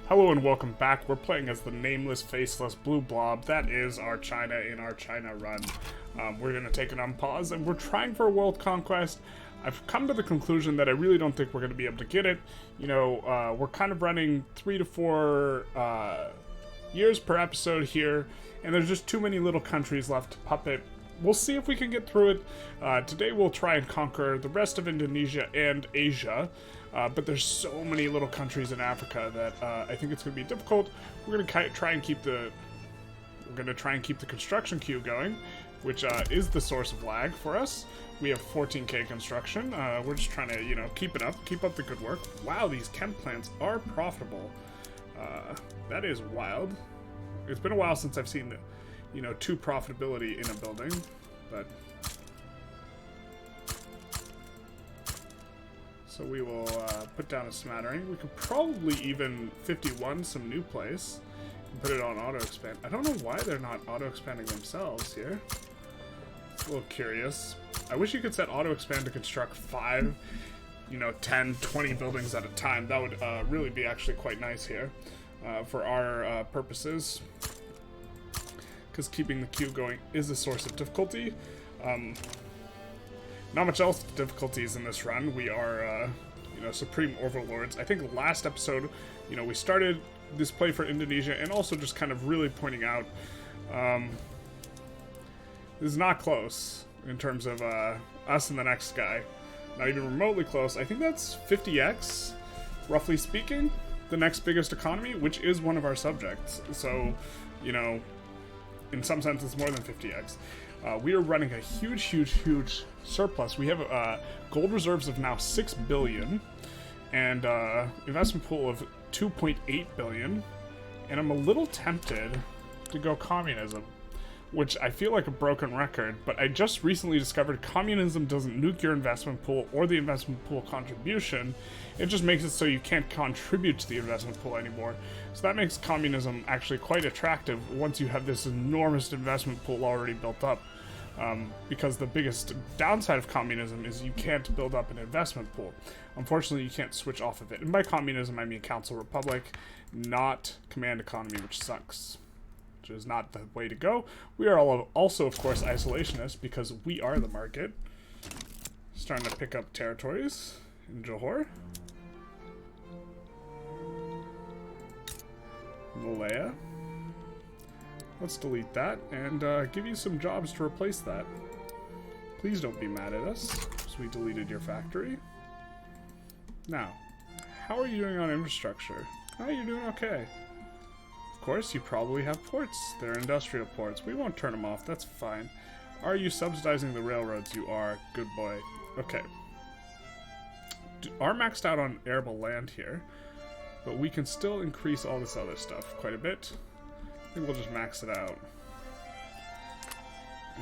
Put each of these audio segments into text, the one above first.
Hello and welcome back. We're playing as the nameless, faceless blue blob. That is our China in our China run. We're going to take it on pause, and we're trying for a world conquest. I've come to the conclusion that I really don't think we're going to be able to get it. You know, we're kind of running 3 to 4 years per episode here, and there's just too many little countries left to puppet. We'll see if we can get through it. Today we'll try and conquer the rest of Indonesia and Asia. But there's so many little countries in Africa that I think it's going to be difficult. We're going to try and keep the construction queue going, which is the source of lag for us. We have 14k construction. We're just trying to, keep it up, keep up the good work. Wow, these chem plants are profitable. That is wild. It's been a while since I've seen, true profitability in a building, but. So we will put down a smattering. We could probably even 51 some new place and put it on auto expand. I don't know why they're not auto expanding themselves here. It's a little curious. I wish you could set auto expand to construct 5, 10, 20 buildings at a time. That would really be actually quite nice here for our purposes. Because keeping the queue going is a source of difficulty. Not much else difficulties in this run. We are, supreme overlords. I think last episode, we started this play for Indonesia and also just kind of really pointing out this is not close in terms of us and the next guy. Not even remotely close. I think that's 50x, roughly speaking, the next biggest economy, which is one of our subjects. So, in some sense, it's more than 50x. We are running a huge surplus. We have gold reserves of now 6 billion and investment pool of 2.8 billion. And I'm a little tempted to go communism, which I feel like a broken record, but I just recently discovered communism doesn't nuke your investment pool or the investment pool contribution. It just makes it so you can't contribute to the investment pool anymore. So that makes communism actually quite attractive once you have this enormous investment pool already built up. Because the biggest downside of communism is you can't build up an investment pool. Unfortunately, you can't switch off of it. And by communism, I mean Council Republic, not command economy, which sucks. Which is not the way to go. We are also, of course, isolationists because we are the market. Starting to pick up territories in Johor. Malaya. Let's delete that and give you some jobs to replace that. Please don't be mad at us because we deleted your factory. Now, how are you doing on infrastructure? Oh, you're doing okay. Of course, you probably have ports. They're industrial ports. We won't turn them off. That's fine. Are you subsidizing the railroads? You are. Good boy. Okay. Are maxed out on arable land here, but we can still increase all this other stuff quite a bit. I think we'll just max it out.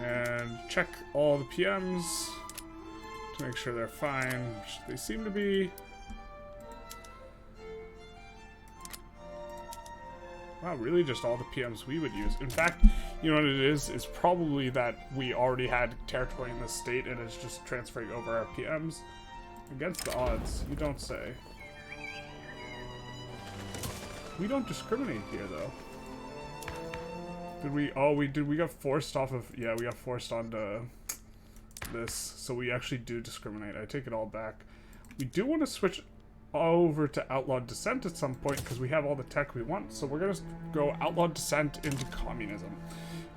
And check all the PMs to make sure they're fine, which they seem to be. Wow, really just all the PMs we would use. In fact, you know what it is? It's probably that we already had territory in this state and it's just transferring over our PMs. Against the odds, you don't say. We don't discriminate here, though. Did we? Oh, we did. We got forced off of. Yeah, we got forced onto this. So we actually do discriminate. I take it all back. We do want to switch over to outlawed dissent at some point because we have all the tech we want. So we're gonna go outlawed dissent into communism.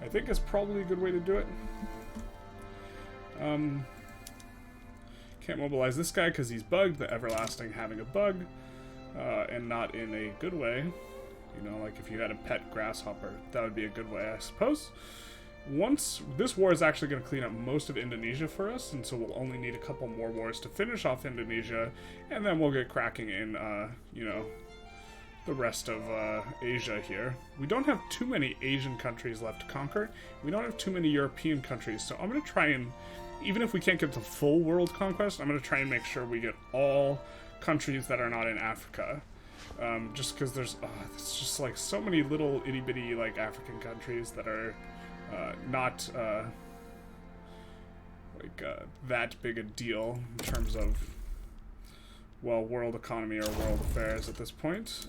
I think is probably a good way to do it. Can't mobilize this guy because he's bugged. The everlasting having a bug, and not in a good way. Like if you had a pet grasshopper, that would be a good way, I suppose. Once this war is actually going to clean up most of Indonesia for us, and so we'll only need a couple more wars to finish off Indonesia, and then we'll get cracking in, the rest of Asia here. We don't have too many Asian countries left to conquer. We don't have too many European countries, so I'm going to try and, even if we can't get to full world conquest, I'm going to try and make sure we get all countries that are not in Africa. Just because there's just like so many little itty bitty like African countries that are not that big a deal in terms of, well, world economy or world affairs at this point.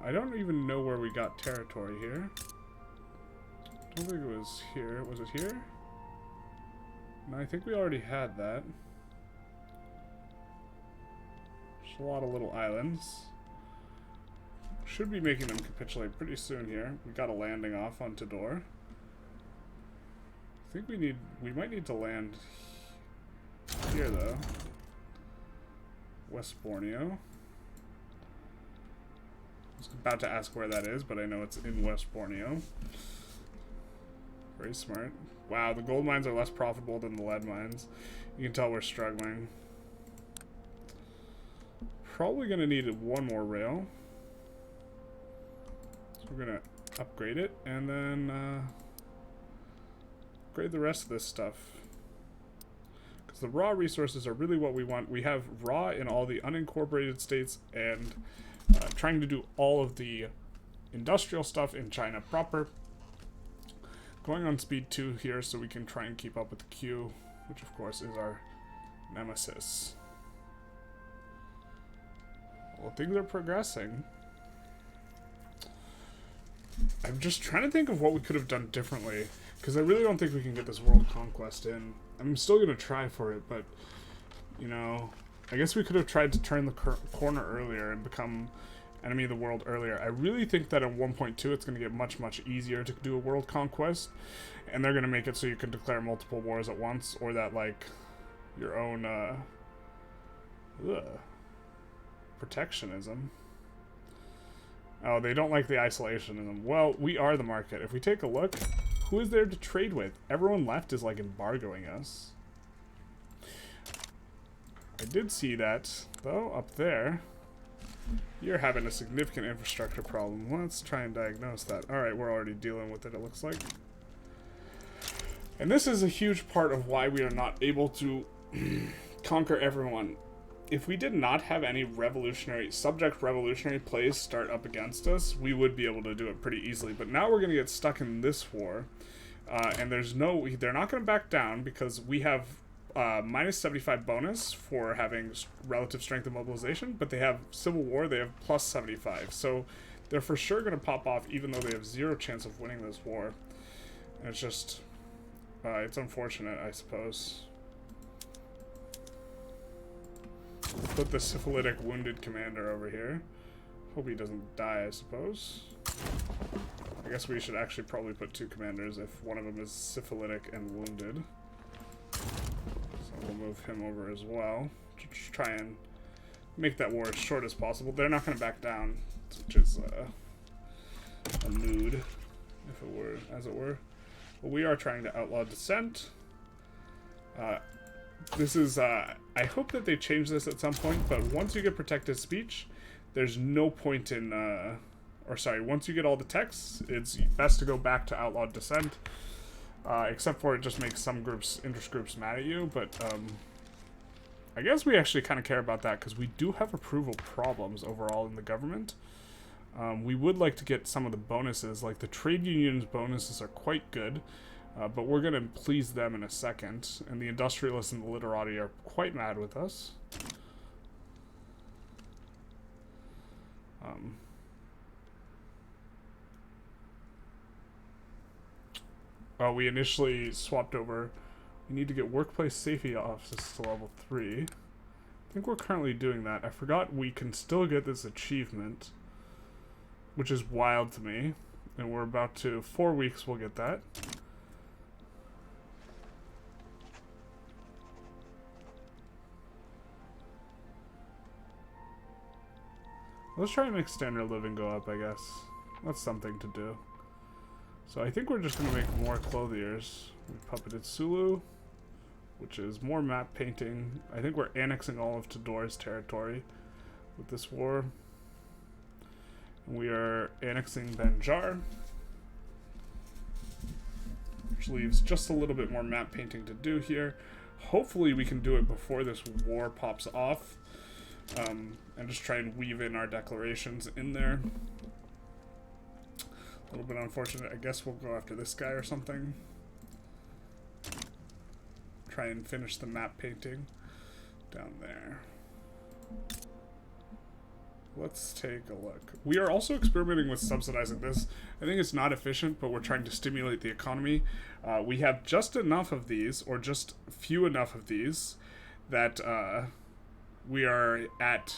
I don't even know where we got territory here. I don't think it was here. Was it here? No, I think we already had that. There's a lot of little islands. Should be making them capitulate pretty soon here. We got a landing off on Tidor. I think we might need to land here though. West Borneo. I was about to ask where that is, but I know it's in West Borneo. Very smart. Wow, the gold mines are less profitable than the lead mines. You can tell we're struggling. Probably gonna need one more rail. So we're gonna upgrade it and then upgrade the rest of this stuff. Because the raw resources are really what we want. We have raw in all the unincorporated states and trying to do all of the industrial stuff in China proper. Going on speed 2 here so we can try and keep up with the Q, which of course is our nemesis. Well, things are progressing. I'm just trying to think of what we could have done differently, because I really don't think we can get this world conquest in. I'm still going to try for it, but, you know, I guess we could have tried to turn the corner earlier and become enemy of the world earlier. I really think that at 1.2 it's going to get much, much easier to do a world conquest, and they're going to make it so you can declare multiple wars at once, or that, like, your own, protectionism. Oh, they don't like the isolationism. Well, we are the market. If we take a look, who is there to trade with? Everyone left is, like, embargoing us. I did see that, though, up there. You're having a significant infrastructure problem. Let's try and diagnose that. Alright, we're already dealing with it, it looks like. And this is a huge part of why we are not able to conquer everyone. If we did not have any subject revolutionary plays start up against us, we would be able to do it pretty easily. But now we're going to get stuck in this war. And they're not going to back down because we have minus 75 bonus for having relative strength and mobilization, but they have civil war, they have plus 75. So they're for sure going to pop off even though they have zero chance of winning this war. And it's just, it's unfortunate, I suppose. Put the syphilitic wounded commander over here. Hope he doesn't die, I suppose. I guess we should actually probably put 2 commanders if one of them is syphilitic and wounded. So we'll move him over as well to try and make that war as short as possible. They're not going to back down, which is a mood, if it were, as it were. But we are trying to outlaw dissent. This is, I hope that they change this at some point, but once you get protected speech, there's no point in, once you get all the texts, it's best to go back to outlawed dissent, except for it just makes some interest groups mad at you, but, I guess we actually kind of care about that, because we do have approval problems overall in the government. We would like to get some of the bonuses, like the trade union's bonuses are quite good, but we're going to please them in a second, and the industrialists and the literati are quite mad with us. We initially swapped over. We need to get workplace safety officers to level 3. I think we're currently doing that. I forgot we can still get this achievement, which is wild to me, and we're about to, 4 weeks we'll get that. Let's try and make standard living go up, I guess. That's something to do. So I think we're just going to make more clothiers. We puppeted Sulu, which is more map painting. I think we're annexing all of Tidor's territory with this war. And we are annexing Banjar, which leaves just a little bit more map painting to do here. Hopefully we can do it before this war pops off. And just try and weave in our declarations in there. A little bit unfortunate. I guess we'll go after this guy or something. Try and finish the map painting down there. let's take a look. We are also experimenting with subsidizing this. I think it's not efficient, but we're trying to stimulate the economy. We have just enough of these, or just few enough of these, that we are at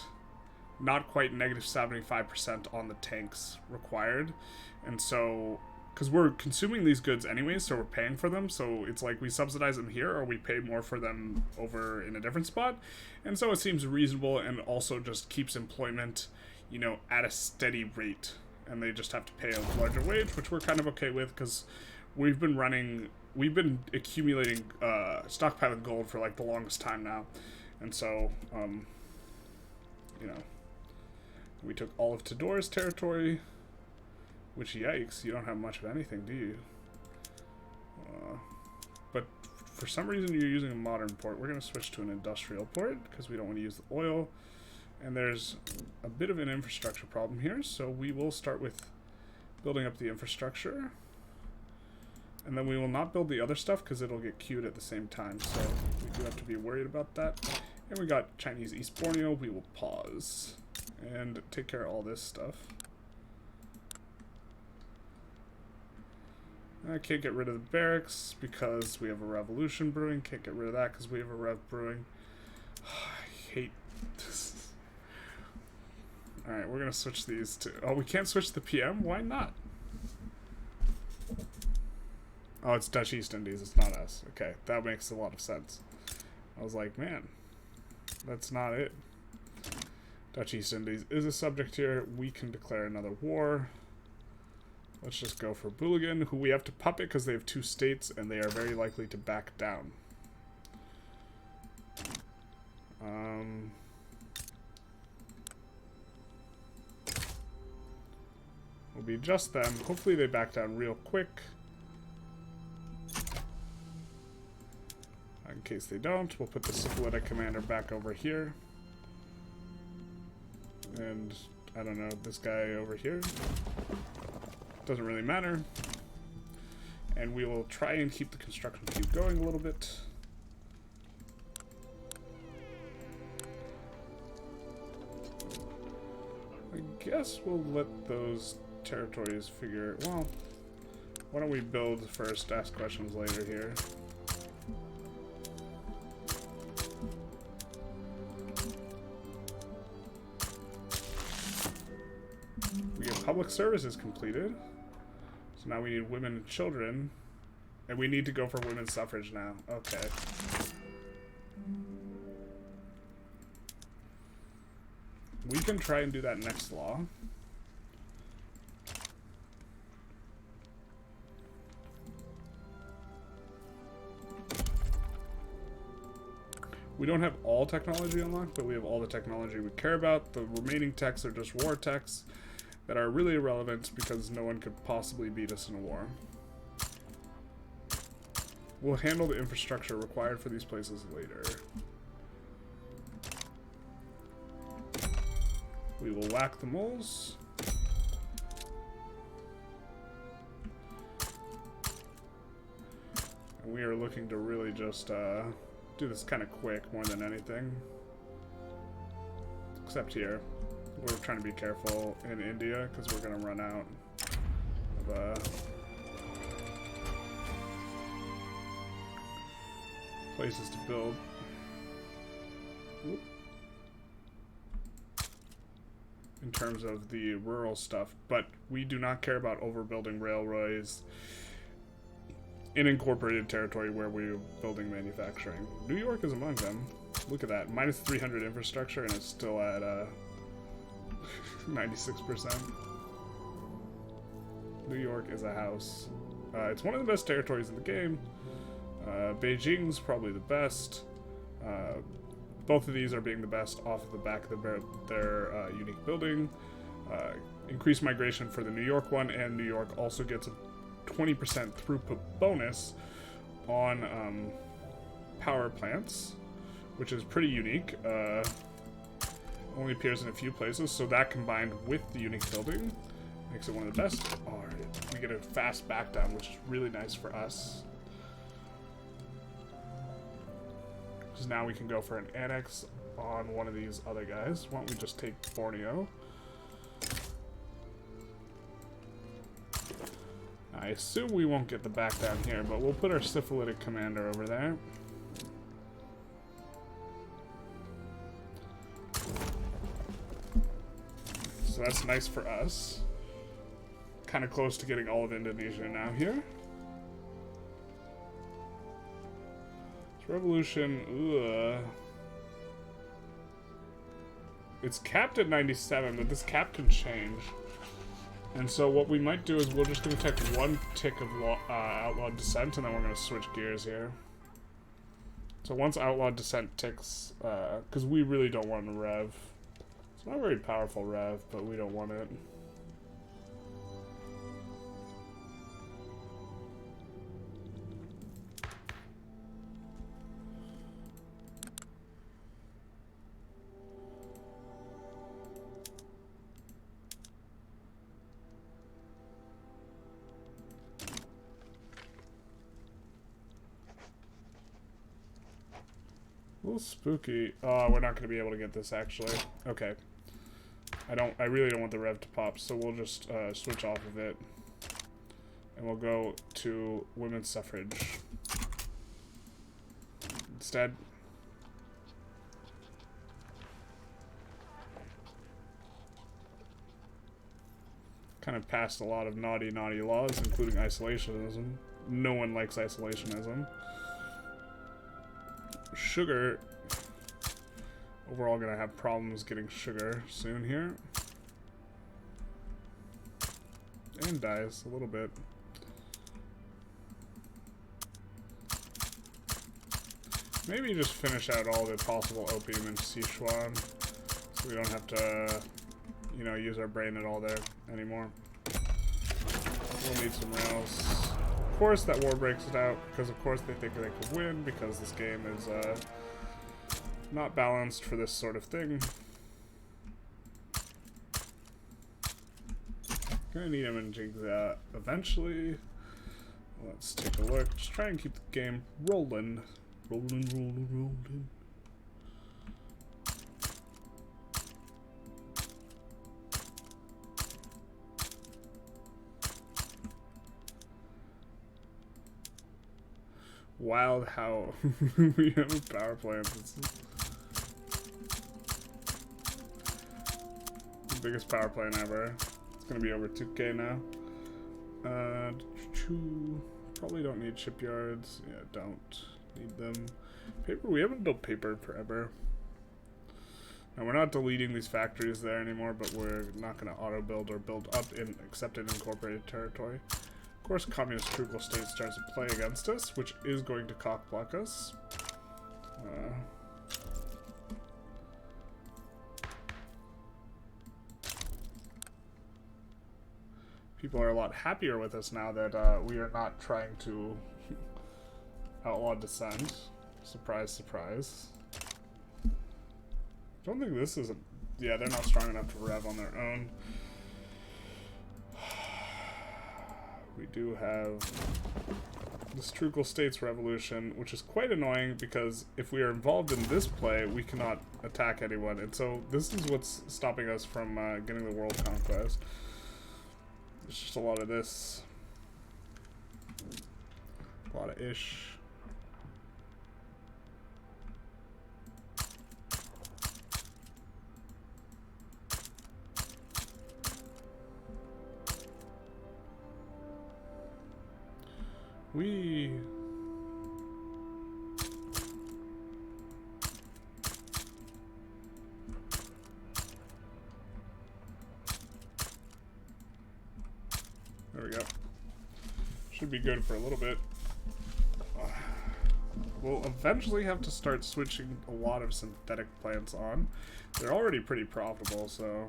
not quite negative 75% on the tanks required. And so, because we're consuming these goods anyways, so we're paying for them, so it's like we subsidize them here or we pay more for them over in a different spot. And so it seems reasonable, and also just keeps employment, you know, at a steady rate, and they just have to pay a larger wage, which we're kind of okay with, because we've been accumulating stockpiling gold for like the longest time now. And so you know, we took all of Tidor's territory, which, yikes, you don't have much of anything, do you? But for some reason you're using a modern port. We're going to switch to an industrial port, because we don't want to use the oil. And there's a bit of an infrastructure problem here, so we will start with building up the infrastructure. And then we will not build the other stuff, because it'll get queued at the same time, so we do have to be worried about that. And we got Chinese East Borneo. We will pause and take care of all this stuff. I can't get rid of the barracks because we have a revolution brewing. Can't get rid of that because we have a rev brewing. I hate this. Alright, we're going to switch these to... Oh, we can't switch the PM? Why not? Oh, it's Dutch East Indies. It's not us. Okay, that makes a lot of sense. I was like, man, that's not it. Dutch East Indies is a subject here. We can declare another war. Let's just go for Booligan, who we have to puppet because they have 2 states, and they are very likely to back down. Will be just them. Hopefully they back down real quick. In case they don't, we'll put the Syphilitic commander back over here. And, I don't know, this guy over here. Doesn't really matter. And we will try and keep the construction queue going a little bit. I guess we'll let those territories figure... Well, why don't we build first, ask questions later here. We get public services completed. So now we need women and children. And we need to go for women's suffrage now. Okay. We can try and do that next law. We don't have all technology unlocked, but we have all the technology we care about. The remaining techs are just war techs that are really irrelevant because no one could possibly beat us in a war. We'll handle the infrastructure required for these places later. We will whack the moles. And we are looking to really just do this kind of quick more than anything. Except here. We're trying to be careful in India because we're going to run out of places to build. Oop. In terms of the rural stuff, but we do not care about overbuilding railways in incorporated territory where we're building manufacturing. New York is among them. Look at that, minus 300 infrastructure, and it's still at 96%. New York is a house. It's one of the best territories in the game. Beijing's probably the best. Both of these are being the best off of the back of their unique building. Increased migration for the New York one, and New York also gets a 20% throughput bonus on power plants, which is pretty unique. Only appears in a few places, so that combined with the unique building makes it one of the best. Alright, we get a fast back down, which is really nice for us. Because now we can go for an annex on one of these other guys. Why don't we just take Borneo? I assume we won't get the back down here, but we'll put our syphilitic commander over there. So that's nice for us. Kind of close to getting all of Indonesia now here. This revolution, ugh. It's capped at 97, but this cap can change. And so what we might do is we're just going to take one tick of outlawed descent, and then we're going to switch gears here. So once outlawed descent ticks, because we really don't want to rev. It's not a very powerful rev, but we don't want it. A little spooky. Oh, we're not going to be able to get this, actually. Okay. I really don't want the rev to pop, so we'll just switch off of it. And we'll go to women's suffrage instead. Kind of passed a lot of naughty laws, including isolationism. No one likes isolationism. Sugar, overall gonna have problems getting sugar soon here. And dies a little bit. Maybe just finish out all the possible opium in Sichuan, so we don't have to, you know, use our brain at all there anymore. We'll need some rails. Of course that war breaks it out, because of course they think they could win, because this game is not balanced for this sort of thing. Gonna need him in Jingzia eventually. Let's take a look. Just try and keep the game rolling. Rolling. Wild how we have a power plant. It's the biggest power plant ever. It's gonna be over 2K now. Probably don't need shipyards. Yeah, don't need them. Paper, we haven't built paper forever. Now we're not deleting these factories there anymore, but we're not gonna auto build or build up in except in incorporated territory. Of course, communist trugal state starts to play against us, which is going to cockblock us. People are a lot happier with us now that we are not trying to outlaw dissent. Surprise, surprise. Don't think this is a... Yeah, they're not strong enough to rev on their own. We do have this Trucal States Revolution, which is quite annoying because if we are involved in this play, we cannot attack anyone. And so this is what's stopping us from getting the world conquest. There's just a lot of this. A lot of ish. There we go. Should be good for a little bit. We'll eventually have to start switching a lot of synthetic plants on. They're already pretty profitable, so...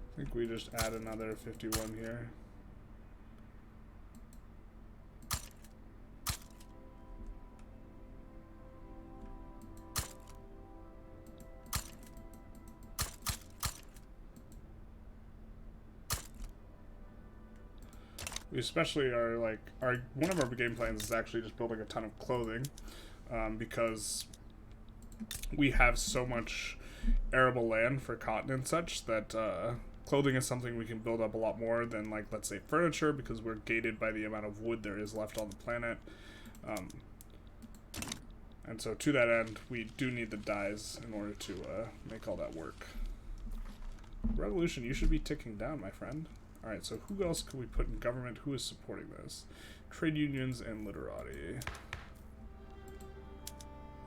I think we just add another 51 here. We especially are like one of our game plans is actually just building a ton of clothing, because we have so much arable land for cotton and such that clothing is something we can build up a lot more than, like, let's say furniture, because we're gated by the amount of wood there is left on the planet. And so to that end, we do need the dyes in order to make all that work. Revolution, you should be ticking down, my friend. Alright, so who else can we put in government? Who is supporting this? Trade unions and literati.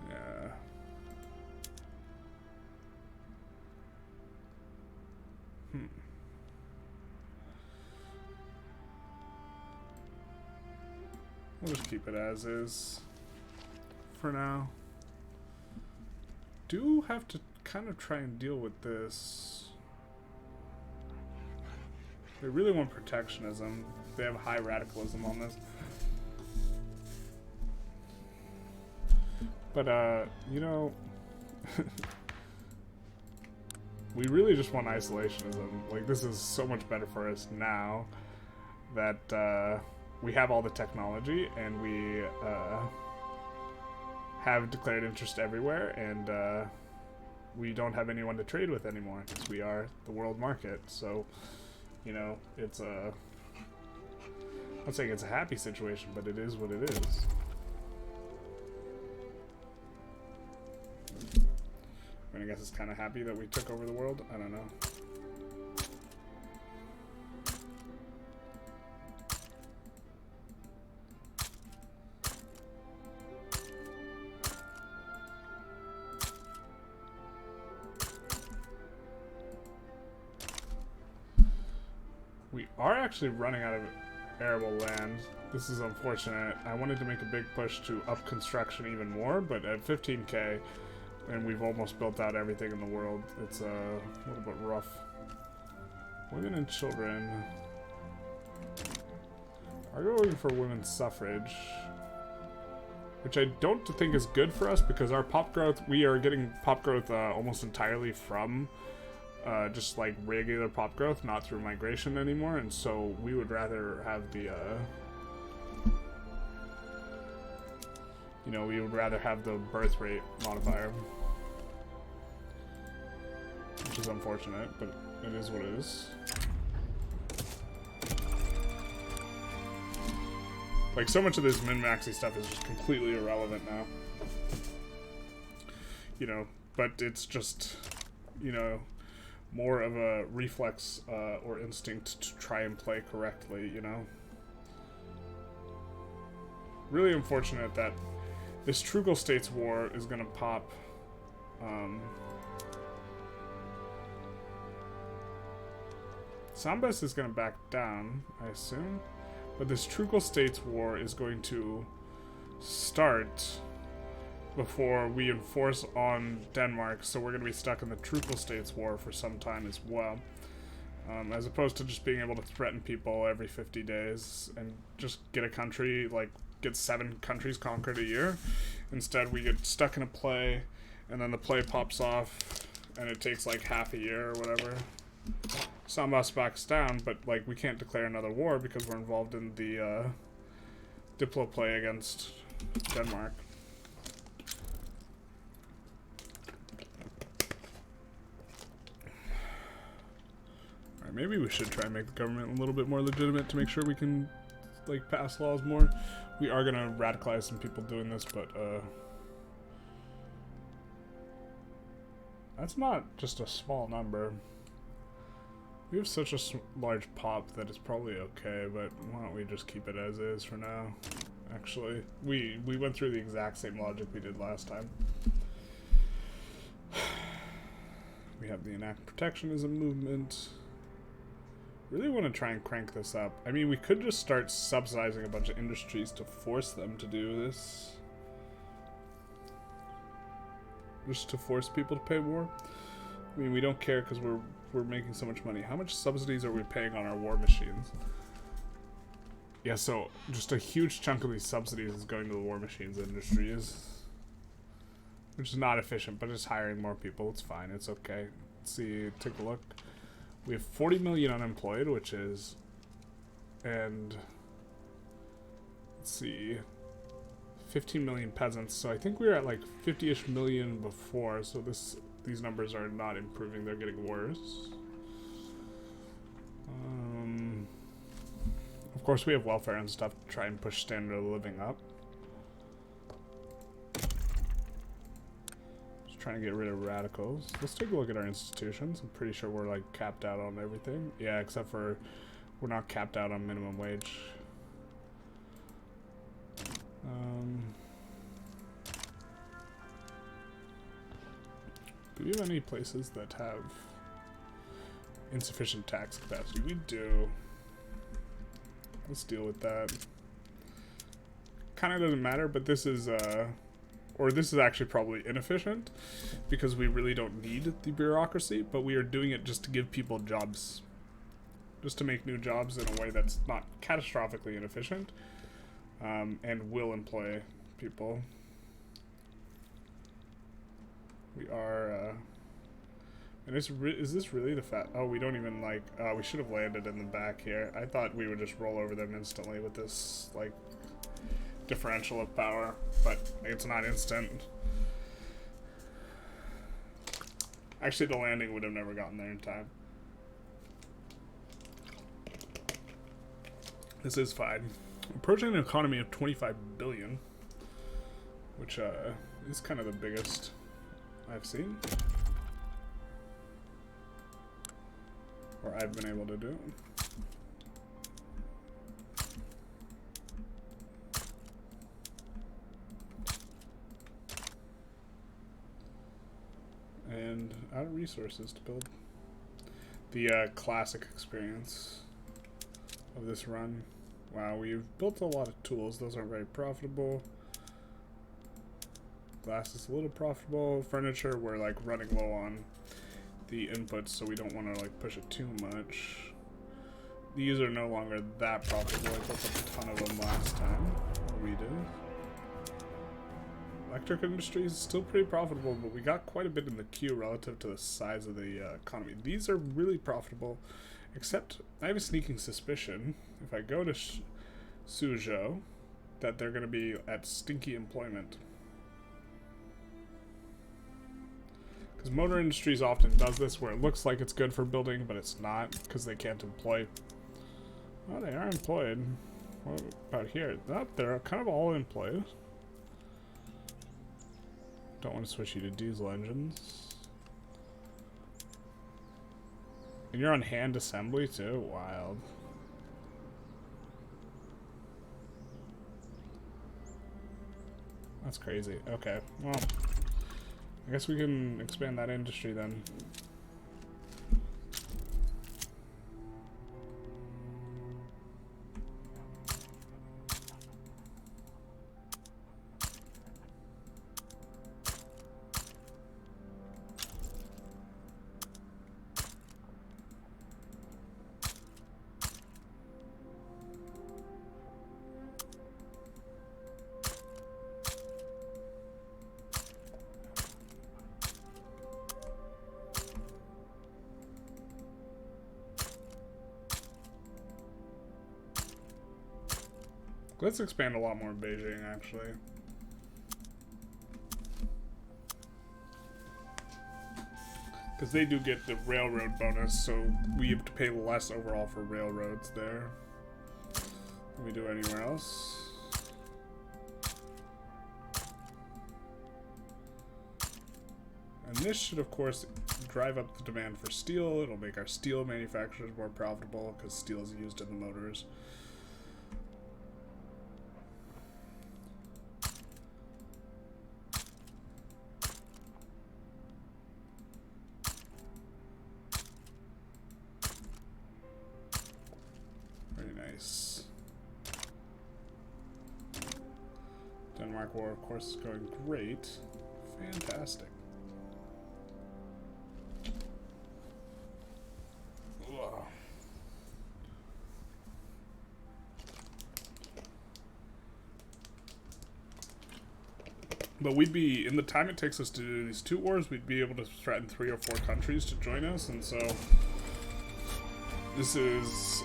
Yeah. We'll just keep it as is for now. Do have to kind of try and deal with this. They really want protectionism. They have high radicalism on this. But, you know, we really just want isolationism. Like, this is so much better for us now that, we have all the technology, and we have declared interest everywhere, and we don't have anyone to trade with anymore, because we are the world market. So, you know, it's a... I'm not saying it's a happy situation, but it is what it is. I mean, I guess it's kind of happy that we took over the world. I don't know. We are actually running out of arable land. This is unfortunate. I wanted to make a big push to up construction even more, but at 15k, and we've almost built out everything in the world, it's a little bit rough. Women and children are going for women's suffrage, which I don't think is good for us, because our pop growth, we are getting pop growth almost entirely from just like regular pop growth, not through migration anymore, and so we would rather have the you know, we would rather have the birth rate modifier, which is unfortunate, but it is what it is. Like, so much of this min-maxy stuff is just completely irrelevant now, you know, but it's just, you know, more of a reflex or instinct to try and play correctly, you know? Really unfortunate that this Trugal States War is gonna pop. Sambas is gonna back down, I assume. But this Trugal States War is going to start before we enforce on Denmark, so we're going to be stuck in the Trugal States War for some time as well. As opposed to just being able to threaten people every 50 days and just get a country, like, get 7 countries conquered a year. Instead, we get stuck in a play, and then the play pops off, and it takes, like, half a year or whatever. Sambas backs down, but, like, we can't declare another war because we're involved in the Diplo play against Denmark. Maybe we should try and make the government a little bit more legitimate to make sure we can, like, pass laws more. We are gonna radicalize some people doing this, but that's not just a small number. We have such a large pop that it's probably okay, but why don't we just keep it as is for now? Actually, we went through the exact same logic we did last time. We have the Enact Protectionism movement. Really want to try and crank this up. I mean, we could just start subsidizing a bunch of industries to force them to do this. Just to force people to pay war. I mean, we don't care because we're making so much money. How much subsidies are we paying on our war machines? Yeah, so just a huge chunk of these subsidies is going to the war machines industries. Which is not efficient, but it's hiring more people. It's fine. It's okay. Let's see. Take a look. We have 40 million unemployed, which is... And let's see, 15 million peasants. So I think we were at like 50-ish million before. So these numbers are not improving; they're getting worse. Of course, we have welfare and stuff to try and push standard of living up. Just trying to get rid of radicals. Let's take a look at our institutions. I'm pretty sure we're like capped out on everything. Yeah, except for we're not capped out on minimum wage. Do we have any places that have insufficient tax capacity? We do. Let's deal with that. Kind of doesn't matter, but this is, or this is actually probably inefficient because we really don't need the bureaucracy, but we are doing it just to give people jobs. Just to make new jobs in a way that's not catastrophically inefficient, and will employ people. We are, and is this really the oh, we don't even like, we should have landed in the back here. I thought we would just roll over them instantly with this, like, differential of power, but it's not instant. Actually, the landing would have never gotten there in time. This is fine. Approaching an economy of 25 billion, which is kind of the biggest I've seen, or I've been able to do. And out of resources to build the classic experience of this run. Wow, we've built a lot of tools. Those aren't very profitable. Glass is a little profitable. Furniture, we're like running low on the inputs, so we don't want to like push it too much. These are no longer that profitable. I built up a ton of them last time. We did. Electric industry is still pretty profitable, but we got quite a bit in the queue relative to the size of the economy. These are really profitable, except I have a sneaking suspicion, if I go to Suzhou, that they're going to be at stinky employment. Because motor industries often does this, where it looks like it's good for building, but it's not, because they can't employ. Well, they are employed. What about here? They're kind of all employed. Don't want to switch you to diesel engines. And you're on hand assembly too? Wild. That's crazy. Okay, well, I guess we can expand that industry then. Let's expand a lot more in Beijing, actually. Because they do get the railroad bonus, so we have to pay less overall for railroads there than we do anywhere else. And this should, of course, drive up the demand for steel. It'll make our steel manufacturers more profitable, because steel is used in the motors. Denmark war, of course, is going great. Fantastic. Ugh. But we'd be, in the time it takes us to do these two wars, we'd be able to threaten 3 or 4 countries to join us, and so this is...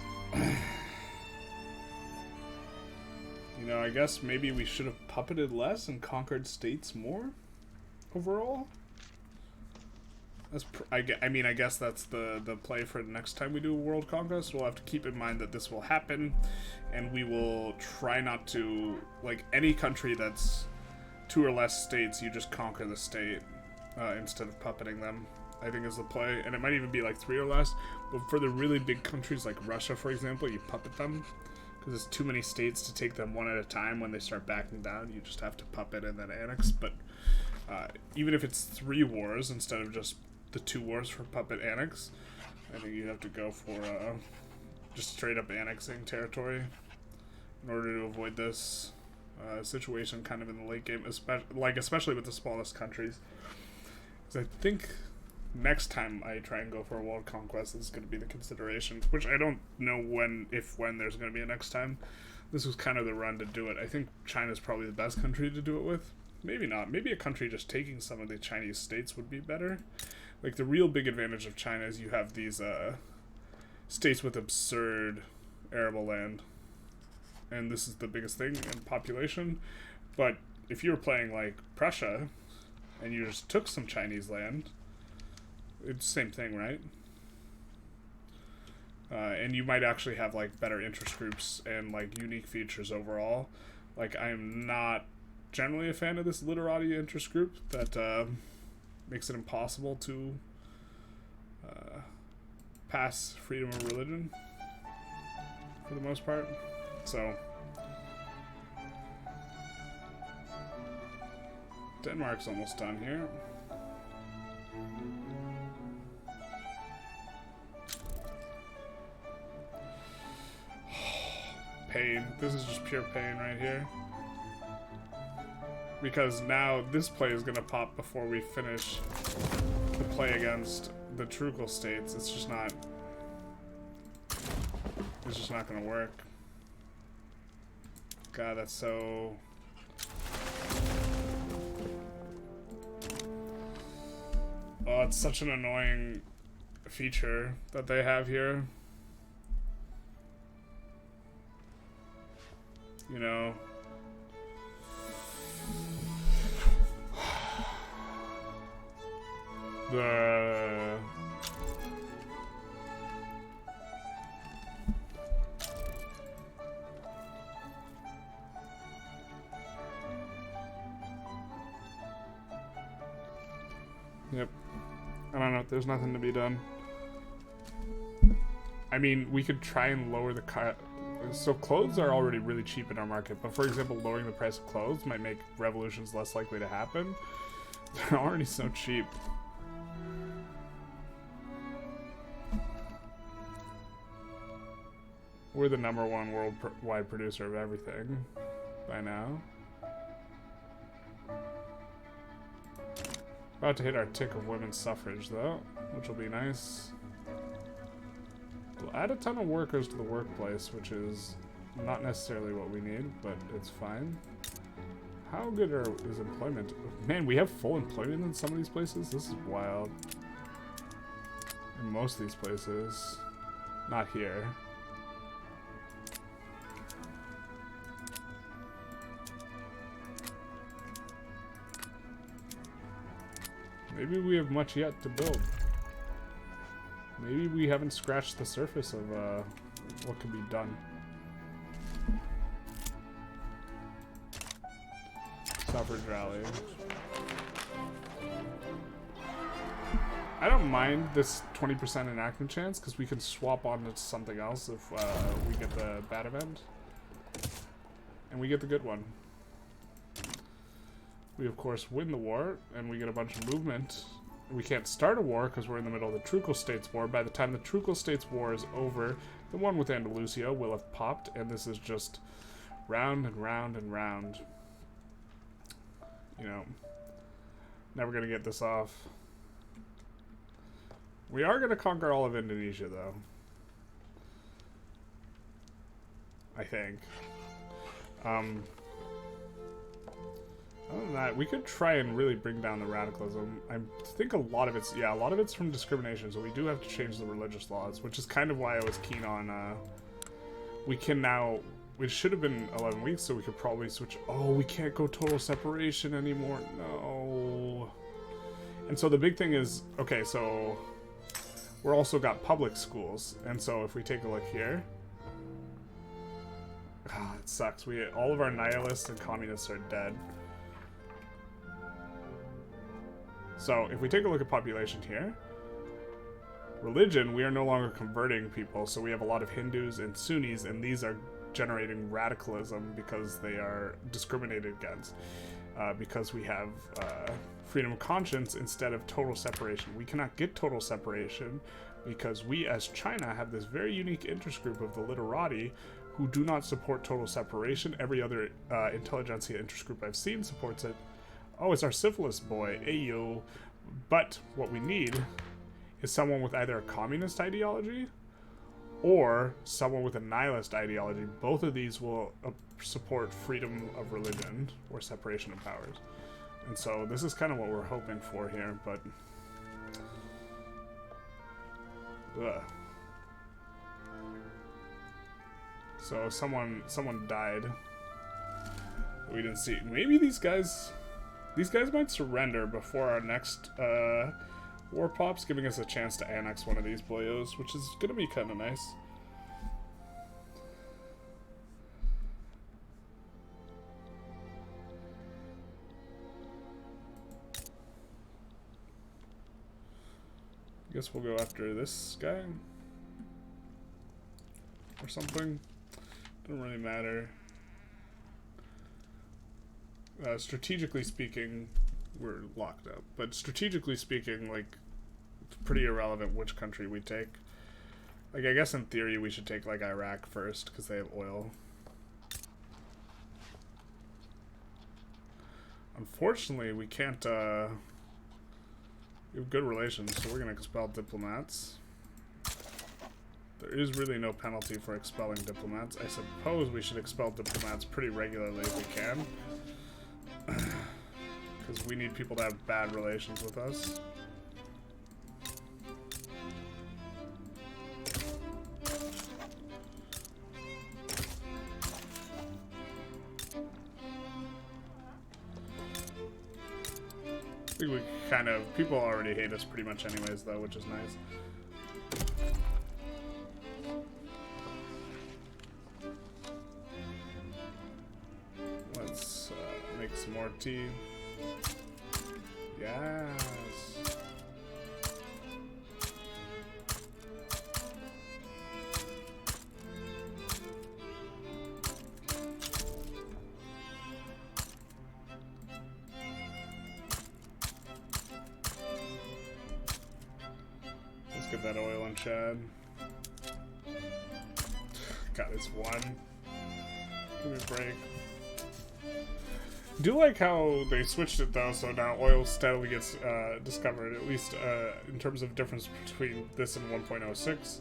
You know, I guess maybe we should have puppeted less and conquered states more overall. That's I mean, I guess that's the play for the next time we do a world conquest. We'll have to keep in mind that this will happen, and we will try not to, like, any country that's 2 or less states, you just conquer the state instead of puppeting them, I think is the play. And it might even be like 3 or less, but for the really big countries like Russia, for example, you puppet them, because it's too many states to take them one at a time. When they start backing down, you just have to puppet and then annex. But even if it's 3 wars instead of just the 2 wars for puppet annex, I think you have to go for just straight up annexing territory in order to avoid this situation kind of in the late game, especially with the smallest countries. Because I think next time I try and go for a world conquest, this is going to be the consideration, which I don't know when there's going to be a next time. This was kind of the run to do it. I think China's probably the best country to do it with. Maybe not. Maybe a country just taking some of the Chinese states would be better. Like, the real big advantage of China is you have these states with absurd arable land. And this is the biggest thing in population. But if you were playing, like, Prussia, and you just took some Chinese land, it's the same thing, right? And you might actually have, like, better interest groups and, like, unique features overall. Like, I am not generally a fan of this literati interest group that makes it impossible to pass freedom of religion for the most part. So Denmark's almost done here. Pain. This is just pure pain right here. Because now this play is going to pop before we finish the play against the Trucal states. It's just not going to work. God, that's so... Oh, it's such an annoying feature that they have here. You know... Yep. I don't know. There's nothing to be done. I mean, we could try and lower the so clothes are already really cheap in our market, but for example, lowering the price of clothes might make revolutions less likely to happen. They're already so cheap. We're the #1 worldwide producer of everything by now. About to hit our tick of women's suffrage, though, which will be nice. We'll add a ton of workers to the workplace, which is not necessarily what we need, but it's fine. How good is employment? Man, we have full employment in some of these places? This is wild. In most of these places. Not here. Maybe we have much yet to build. Maybe we haven't scratched the surface of what could be done. Suffrage rally. I don't mind this 20% enactment chance because we can swap on to something else if we get the bad event. And we get the good one. We, of course, win the war, and we get a bunch of movement. We can't start a war because we're in the middle of the Trucal States War. By the time the Trucal States War is over, the one with Andalusia will have popped, and this is just round and round and round. You know, never going to get this off. We are going to conquer all of Indonesia, though. I think. Other than that, we could try and really bring down the radicalism. I think a lot of it's from discrimination, so we do have to change the religious laws, which is kind of why I was keen on, we can now it should have been 11 weeks, so we could probably switch. Oh, we can't go total separation anymore. No. And so the big thing is, okay, so we're also got public schools. And so if we take a look here, it sucks. All of our nihilists and communists are dead. So if we take a look at population here, religion, we are no longer converting people. So we have a lot of Hindus and Sunnis, and these are generating radicalism because they are discriminated against. Because we have freedom of conscience instead of total separation. We cannot get total separation because we as China have this very unique interest group of the literati who do not support total separation. Every other intelligentsia interest group I've seen supports it. Oh, it's our syphilis boy, ayo. But what we need is someone with either a communist ideology or someone with a nihilist ideology. Both of these will support freedom of religion or separation of powers. And so this is kind of what we're hoping for here, but so someone died. We didn't see. Maybe these guys might surrender before our next war pops, giving us a chance to annex one of these boyos, which is gonna be kind of nice. I guess we'll go after this guy or something. Doesn't really matter. Strategically speaking, we're locked up. But strategically speaking, like, it's pretty irrelevant which country we take. Like, I guess in theory we should take, like, Iraq first, because they have oil. Unfortunately, we can't, we have good relations, so we're going to expel diplomats. There is really no penalty for expelling diplomats. I suppose we should expel diplomats pretty regularly if we can. Because we need people to have bad relations with us. I think we kind of... People already hate us pretty much anyways, though, which is nice. Let's make some more tea. Yes. Let's get that oil in Chad. God, it's one. Give me a break. I do like how they switched it though, so now oil steadily gets discovered, at least in terms of difference between this and 1.06.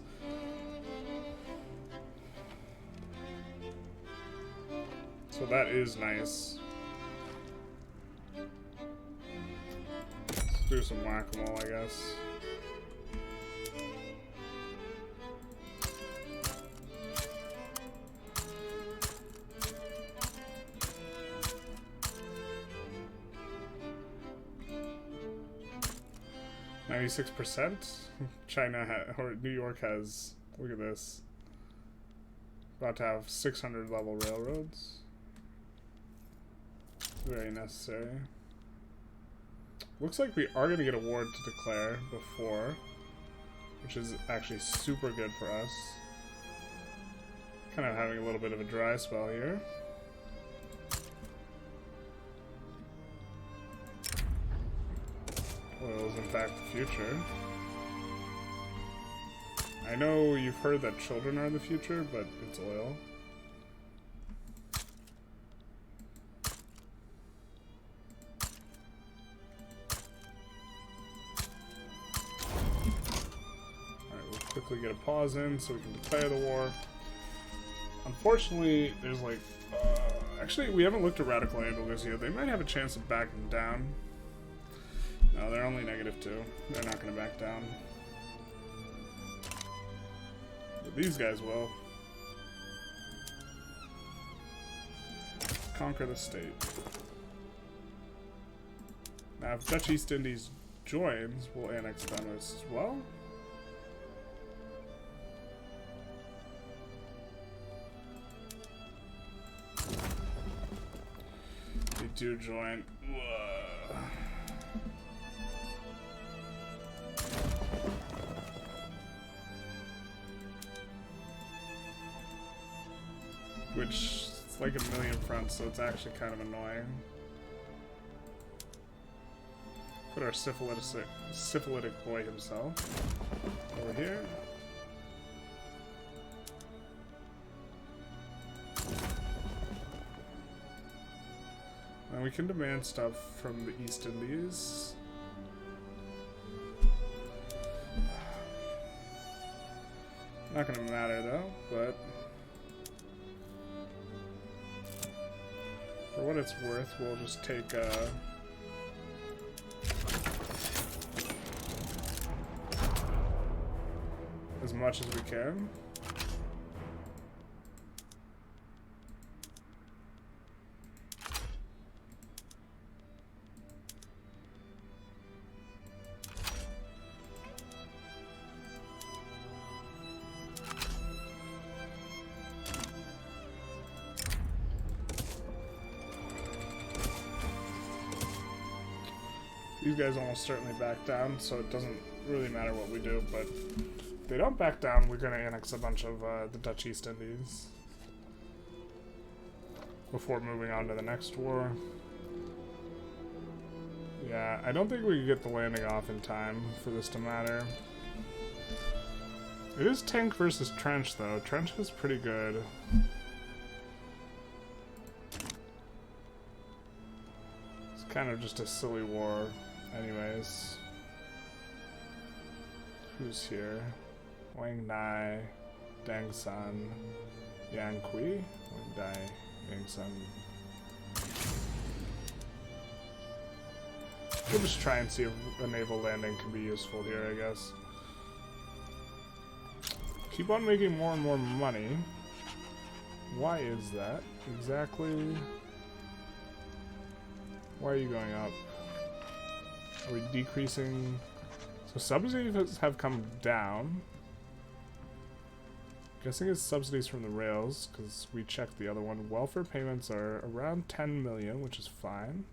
So that is nice. Let's do some whack-a-mole, I guess. %. China or New York has, look at this, about to have 600 level railroads. Very necessary. Looks like we are going to get a war to declare before, which is actually super good for us. Kind of having a little bit of a dry spell here. Oil is in fact the future. I know you've heard that children are the future, but it's oil. Alright, we'll quickly get a pause in so we can declare the war. Unfortunately, there's like... actually, we haven't looked at Radical Andalusia yet. They might have a chance of backing down. No, they're only -2. They're not going to back down. But these guys will. conquer the state. Now, if Dutch East Indies joins, we'll annex Venice as well. They do join. Whoa. Which, it's like 1,000,000 fronts, so it's actually kind of annoying. Put our syphilitic boy himself over here. And we can demand stuff from the East Indies. Not gonna matter though, but for what it's worth, we'll just take as much as we can. These guys almost certainly back down, so it doesn't really matter what we do, but if they don't back down, we're going to annex a bunch of the Dutch East Indies before moving on to the next war. Yeah, I don't think we can get the landing off in time for this to matter. It is tank versus trench, though. Trench is pretty good. It's kind of just a silly war. Anyways, who's here? Wang Nai, Dang San, Yang Kui, Wang Dai, Yang San. We'll just try and see if a naval landing can be useful here, I guess. Keep on making more and more money. Why is that? Exactly. Why are you going up? Are we decreasing? So subsidies have come down. Guessing it's subsidies from the rails, because we checked the other one. Welfare payments are around 10 million, which is fine.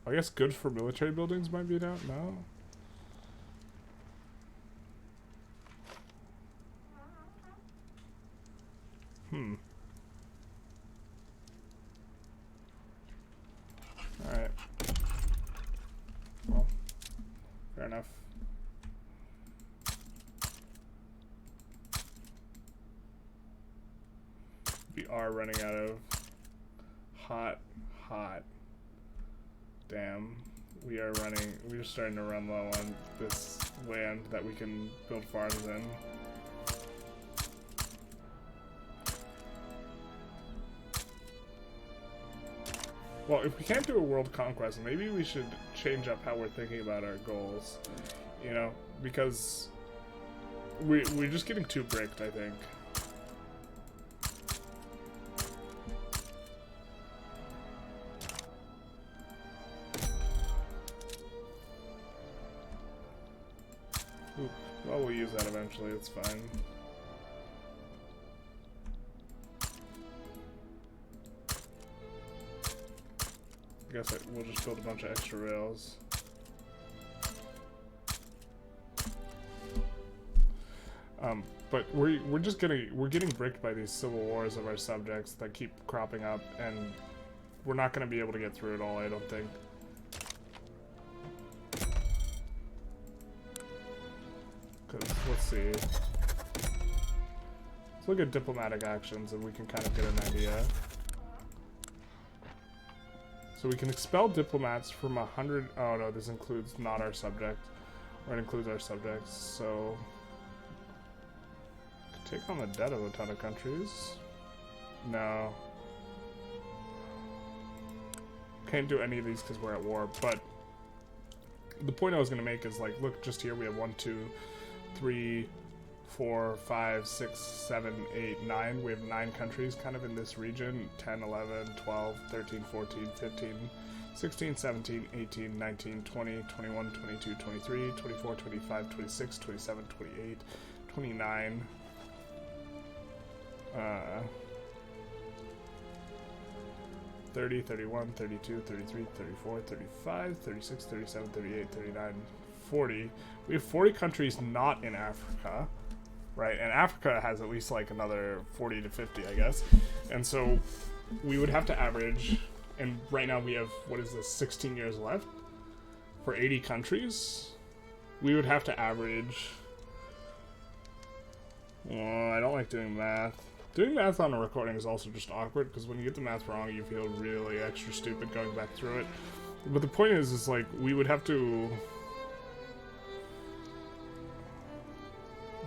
I guess good for military buildings might be down. No? Alright. Well, fair enough. We are running out of hot. Damn. We're starting to run low on this land that we can build farms in. Well, if we can't do a world conquest, maybe we should change up how we're thinking about our goals. You know, because we're just getting too bricked, I think. Oop. Well, we'll use that eventually, it's fine. I guess we'll just build a bunch of extra rails. But we're getting bricked by these civil wars of our subjects that keep cropping up, and we're not going to be able to get through it all, I don't think. Let's see. Let's look at diplomatic actions and we can kind of get an idea. So we can expel diplomats from 100... Oh no, this includes not our subject. Or it includes our subjects, so... Take on the debt of a ton of countries. No. Can't do any of these because we're at war, but... The point I was going to make is, like, look, just here we have 1, 2, 3, 4, 5, 6, 7, 8, 9. We have 9 countries kind of in this region. 10, 11, 12, 13, 14, 15, 16, 17, 18, 19, 20, 21, 22, 23, 24, 25, 26, 27, 28, 29. 30, 31, 32, 33, 34, 35, 36, 37, 38, 39, 40. We have 40 countries not in Africa, right? And Africa has at least like another 40 to 50, I guess. And so we would have to average, and right now we have, what is this, 16 years left? For 80 countries, we would have to average... Oh, I don't like doing math. Doing math on a recording is also just awkward, because when you get the math wrong, you feel really extra stupid going back through it. But the point is like, we would have to...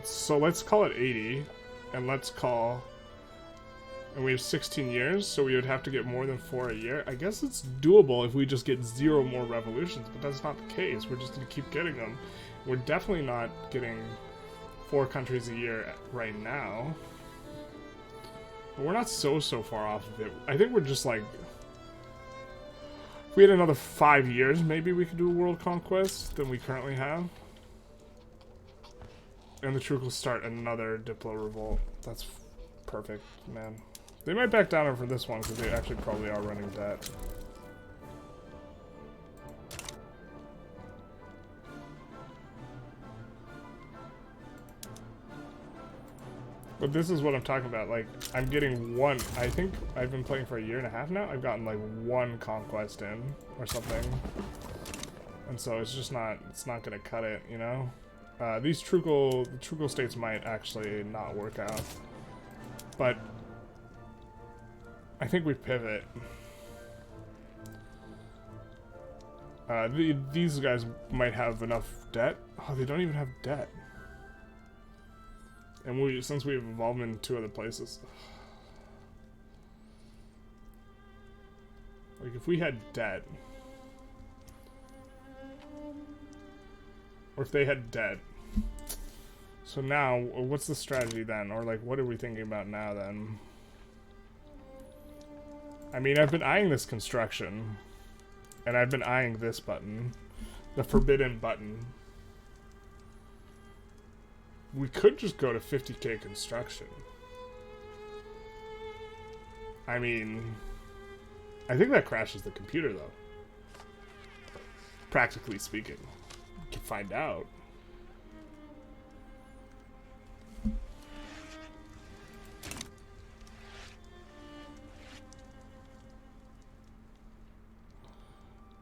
So let's call it 80, and let's call... And we have 16 years, so we would have to get more than 4 a year. I guess it's doable if we just get 0 more revolutions, but that's not the case. We're just going to keep getting them. We're definitely not getting 4 countries a year right now. But we're not so far off of it. I think we're just like... If we had another 5 years, maybe we could do a world conquest than we currently have. And the Truk will start another Diplo revolt. That's perfect, man. They might back down for this one, because they actually probably are running debt. But this is what I'm talking about. Like, I'm getting one. I think I've been playing for a year and a half now. I've gotten like 1 conquest in or something, and so it's just not. It's not gonna cut it, you know. These Trucal states might actually not work out, but I think we pivot. These guys might have enough debt. Oh, they don't even have debt. And since we've evolved in 2 other places. Like, if we had debt. Or if they had debt. So now, what's the strategy then? Or, like, what are we thinking about now then? I mean, I've been eyeing this construction. And I've been eyeing this button. The forbidden button. We could just go to 50k construction. I mean, I think that crashes the computer, though. Practically speaking. You can find out.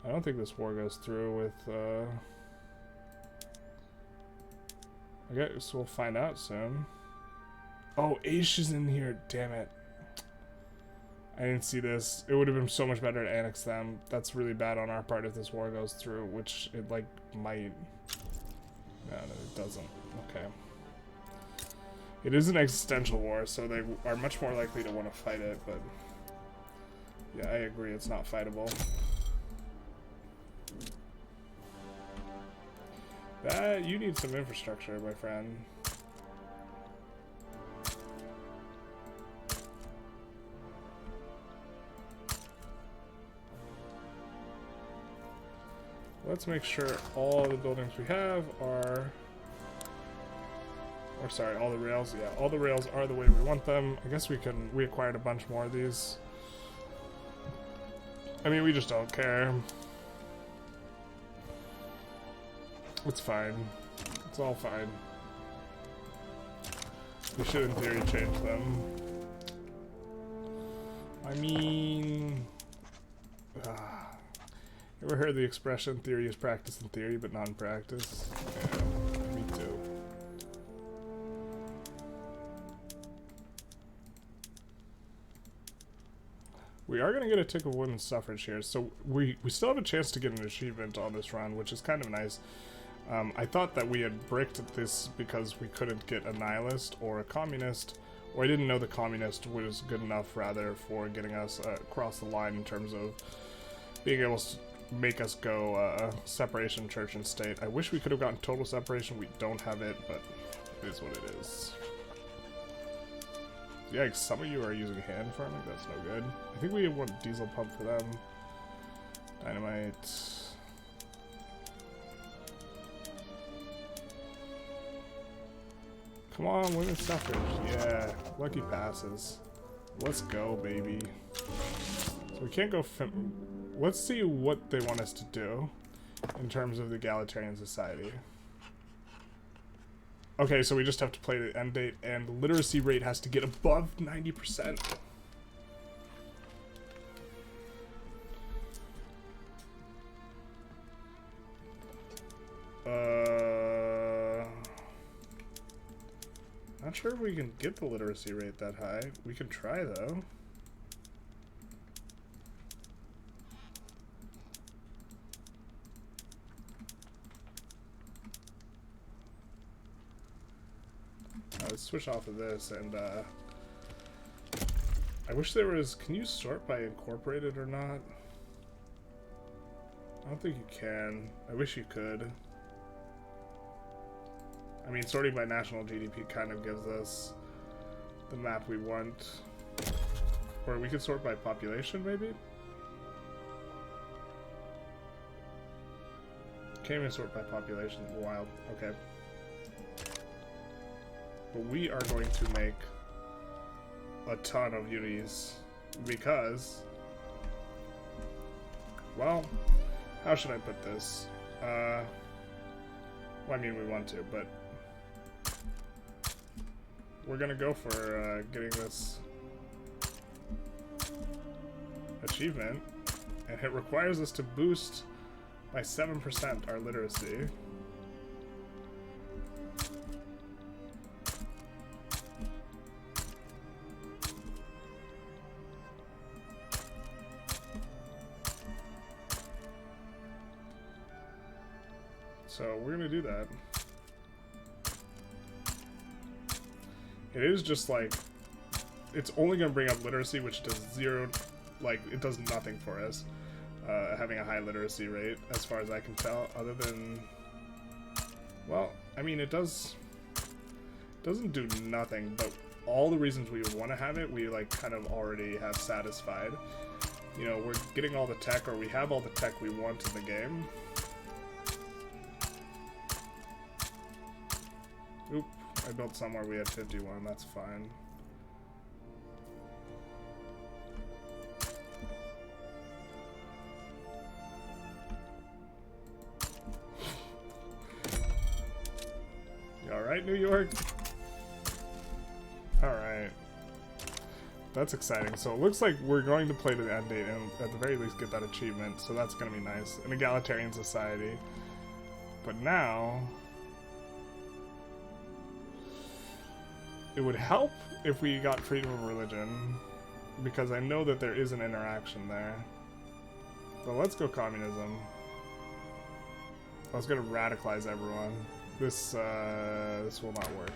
I don't think this war goes through with, I guess we'll find out soon. Oh, Aish is in here. Damn it. I didn't see this. It would have been so much better to annex them. That's really bad on our part if this war goes through, which it, like, might. No, it doesn't. Okay. It is an existential war, so they are much more likely to want to fight it, but... Yeah, I agree. It's not fightable. You need some infrastructure, my friend. Let's make sure all the buildings we have are... Or sorry, all the rails. Yeah, all the rails are the way we want them. I guess we acquired a bunch more of these. I mean, we just don't care. It's fine. It's all fine. We should, in theory, change them. I mean... You ever heard the expression, theory is practice in theory, but not in practice? Yeah, me too. We are going to get a tick of women's suffrage here, so we still have a chance to get an achievement on this run, which is kind of nice. I thought that we had bricked this because we couldn't get a nihilist or a communist, or I didn't know the communist was good enough, rather, for getting us across the line in terms of being able to make us go separation church and state. I wish we could have gotten total separation. We don't have it, but It is what it is. Yikes, some of you are using hand farming, that's no good. I think we want diesel pump for them. Dynamite. Come on, women's suffrage. Yeah, lucky passes. Let's go, baby. So we can't go. Let's see what they want us to do in terms of the egalitarian society. Okay, so we just have to play the end date, and the literacy rate has to get above 90%. Not sure if we can get the literacy rate that high. We can try, though. Let's switch off of this, and I wish there was... Can you sort by incorporated or not? I don't think you can. I wish you could. I mean, sorting by national GDP kind of gives us the map we want. Or we could sort by population, maybe? Can't even sort by population. Wild. Okay. But we are going to make a ton of unis because... Well, how should I put this? Well, I mean, we want to, but... We're gonna go for getting this achievement, and it requires us to boost by 7% our literacy. So we're gonna do that. It is just like, it's only going to bring up literacy, which does zero, like, it does nothing for us, having a high literacy rate, as far as I can tell, other than, well, I mean, it doesn't do nothing, but all the reasons we would want to have it, we, like, kind of already have satisfied. You know, we're getting all the tech, or we have all the tech we want in the game. Oop. I built somewhere we had 51, that's fine. You alright, New York? Alright. That's exciting. So it looks like we're going to play to the end date and at the very least get that achievement, so that's going to be nice. An egalitarian society. But now... It would help if we got freedom of religion, because I know that there is an interaction there. But let's go communism. I was gonna radicalize everyone. This will not work.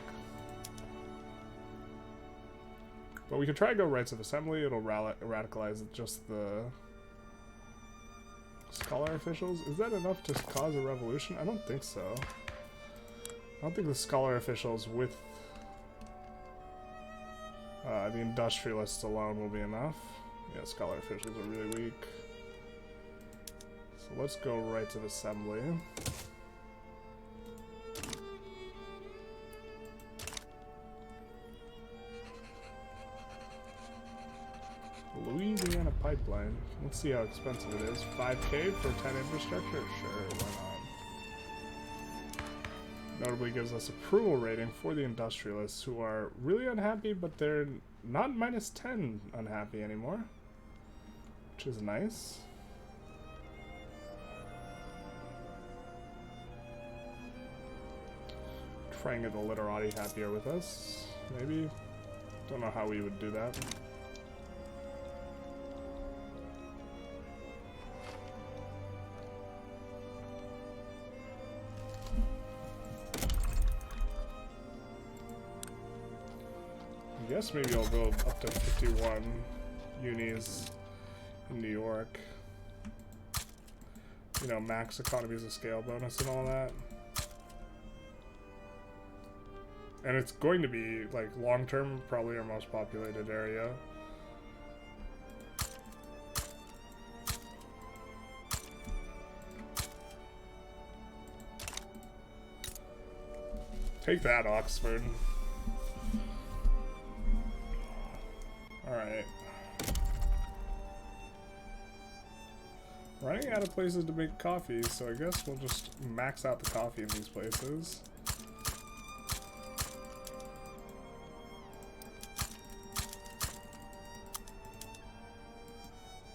But we can try to go rights of assembly. It'll radicalize just the scholar officials. Is that enough to cause a revolution? I don't think so. I don't think the scholar officials with the industrialists alone will be enough. Yeah, scholar officials are really weak. So let's go rights of assembly. Louisiana pipeline. Let's see how expensive it is. 5K for 10 infrastructure? Sure, why not? Notably gives us approval rating for the industrialists, who are really unhappy, but they're not -10 unhappy anymore, which is nice. Try and get the literati happier with us, maybe. Don't know how we would do that. I guess maybe I'll build up to 51 unis in New York. You know, max economies of scale bonus and all that. And it's going to be, like, long-term, probably our most populated area. Take that, Oxford. Alright. Running out of places to make coffee, so I guess we'll just max out the coffee in these places.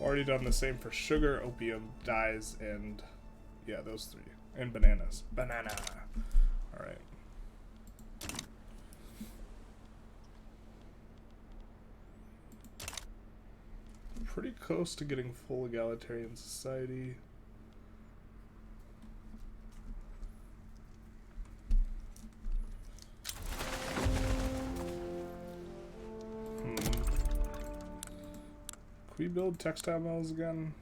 Already done the same for sugar, opium, dyes, and yeah, those three. And bananas. Banana! Alright. Pretty close to getting full egalitarian society. Can we build textile mills again?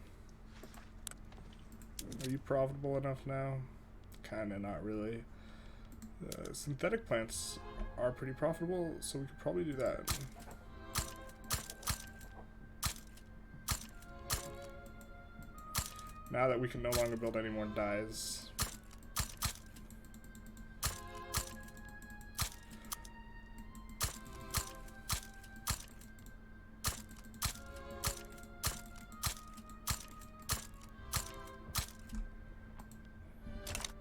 Are you profitable enough now? Kinda, not really. Synthetic plants are pretty profitable, so we could probably do that. Now that we can no longer build any more dyes.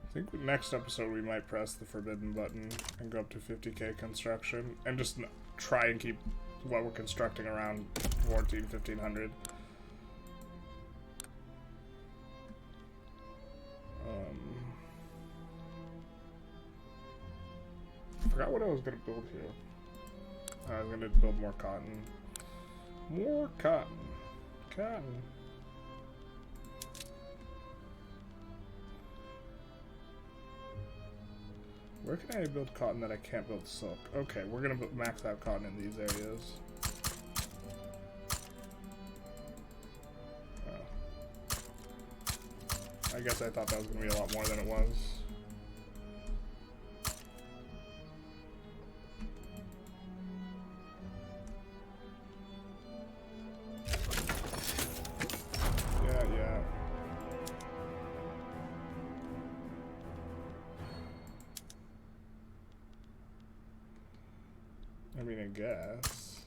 I think next episode we might press the forbidden button and go up to 50k construction and just try and keep what we're constructing around 1500. I forgot what I was going to build here. I was going to build more cotton. More cotton. Cotton. Where can I build cotton that I can't build silk? Okay, we're going to max out cotton in these areas. Oh. I guess I thought that was going to be a lot more than it was. I mean, I guess.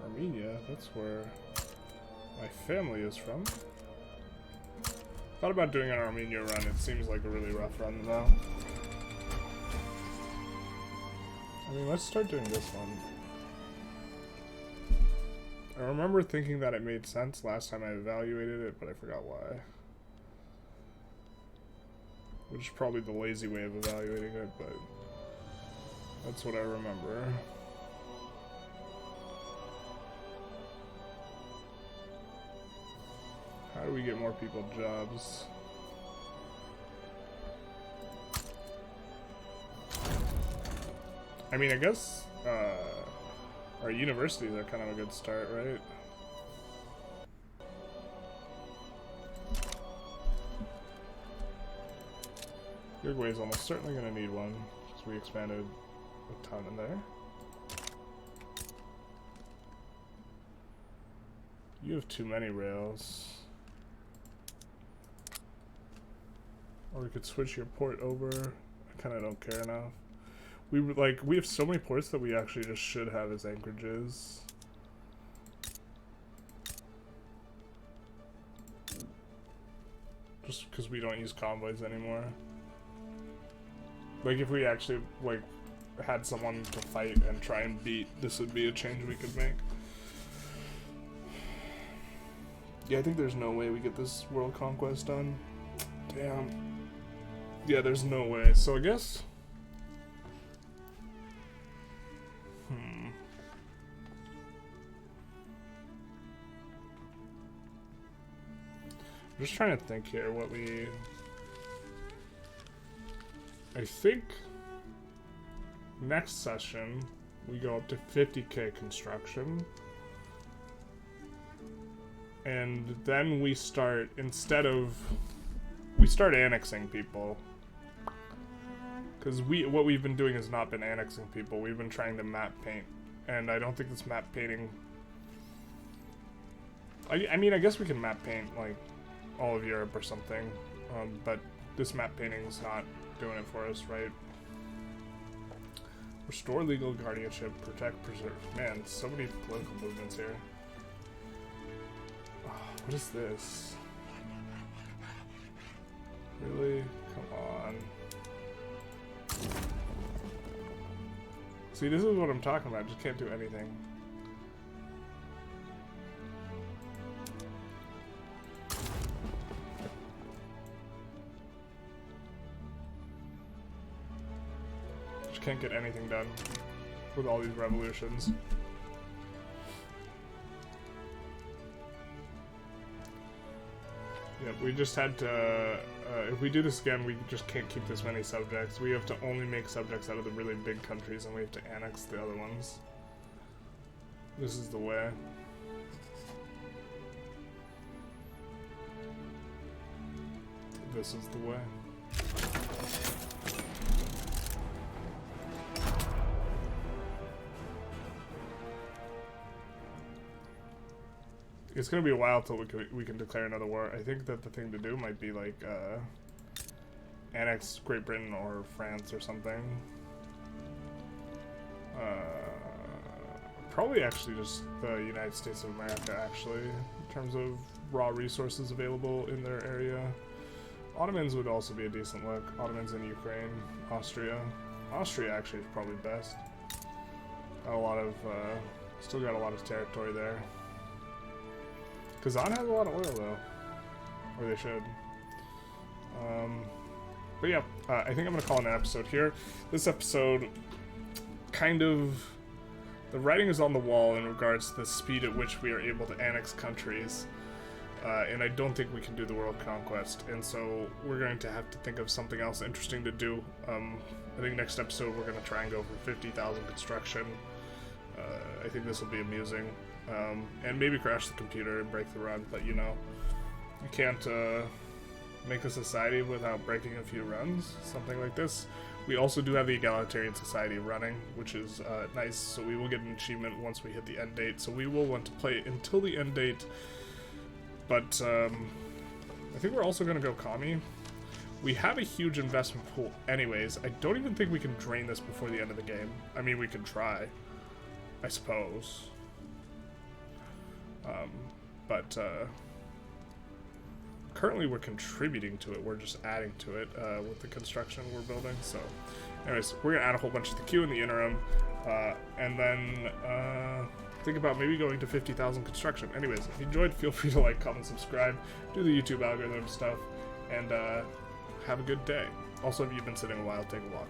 Armenia, that's where my family is from. Thought about doing an Armenia run. It seems like a really rough run, though. I mean, let's start doing this one. I remember thinking that it made sense last time I evaluated it, but I forgot why. Which is probably the lazy way of evaluating it, but that's what I remember. How do we get more people jobs? I mean, I guess our universities are kind of a good start, right? Uruguay is almost certainly going to need one, because we expanded a ton in there. You have too many rails. Or we could switch your port over. I kind of don't care enough. We have so many ports that we actually just should have as anchorages. Just because we don't use convoys anymore. Like, if we actually, like, had someone to fight and try and beat, this would be a change we could make. Yeah, I think there's no way we get this world conquest done. Damn. Yeah, there's no way. So I guess... I'm just trying to think here what we... I think next session we go up to 50k construction. And then we start, we start annexing people. Because what we've been doing has not been annexing people. We've been trying to map paint. And I don't think this map painting... I mean, I guess we can map paint, like, all of Europe or something. But this map painting's not doing it for us, right? Restore legal guardianship, protect, preserve. Man, so many political movements here. Oh, what is this? Really? Come on. See, this is what I'm talking about. I just can't do anything. Just can't get anything done with all these revolutions. Yep, we just had to, if we do this again, we just can't keep this many subjects. We have to only make subjects out of the really big countries, and we have to annex the other ones. This is the way. This is the way. It's gonna be a while till we can declare another war. I think that the thing to do might be like annex Great Britain or France or something. Probably actually just the United States of America, actually, in terms of raw resources available in their area. Ottomans would also be a decent look. Ottomans in Ukraine, Austria. Austria actually is probably best. Got a lot of, still got a lot of territory there. Kazan has a lot of oil, though. Or they should. But yeah, I think I'm going to call it an episode here. This episode, kind of... The writing is on the wall in regards to the speed at which we are able to annex countries. And I don't think we can do the world conquest. And so we're going to have to think of something else interesting to do. I think next episode we're going to try and go for 50,000 construction. I think this will be amusing. And maybe crash the computer and break the run, but you know, you can't make a society without breaking a few runs, something like this. We also do have the egalitarian society running, which is nice, so we will get an achievement once we hit the end date, so we will want to play until the end date, but I think we're also going to go commie. We have a huge investment pool anyways. I don't even think we can drain this before the end of the game. I mean, we can try, I suppose. But currently we're contributing to it. We're just adding to it with the construction we're building. So anyways, we're going to add a whole bunch to the queue in the interim. And then think about maybe going to 50,000 construction. Anyways, if you enjoyed, feel free to like, comment, subscribe, do the YouTube algorithm stuff, and have a good day. Also, if you've been sitting a while, take a walk.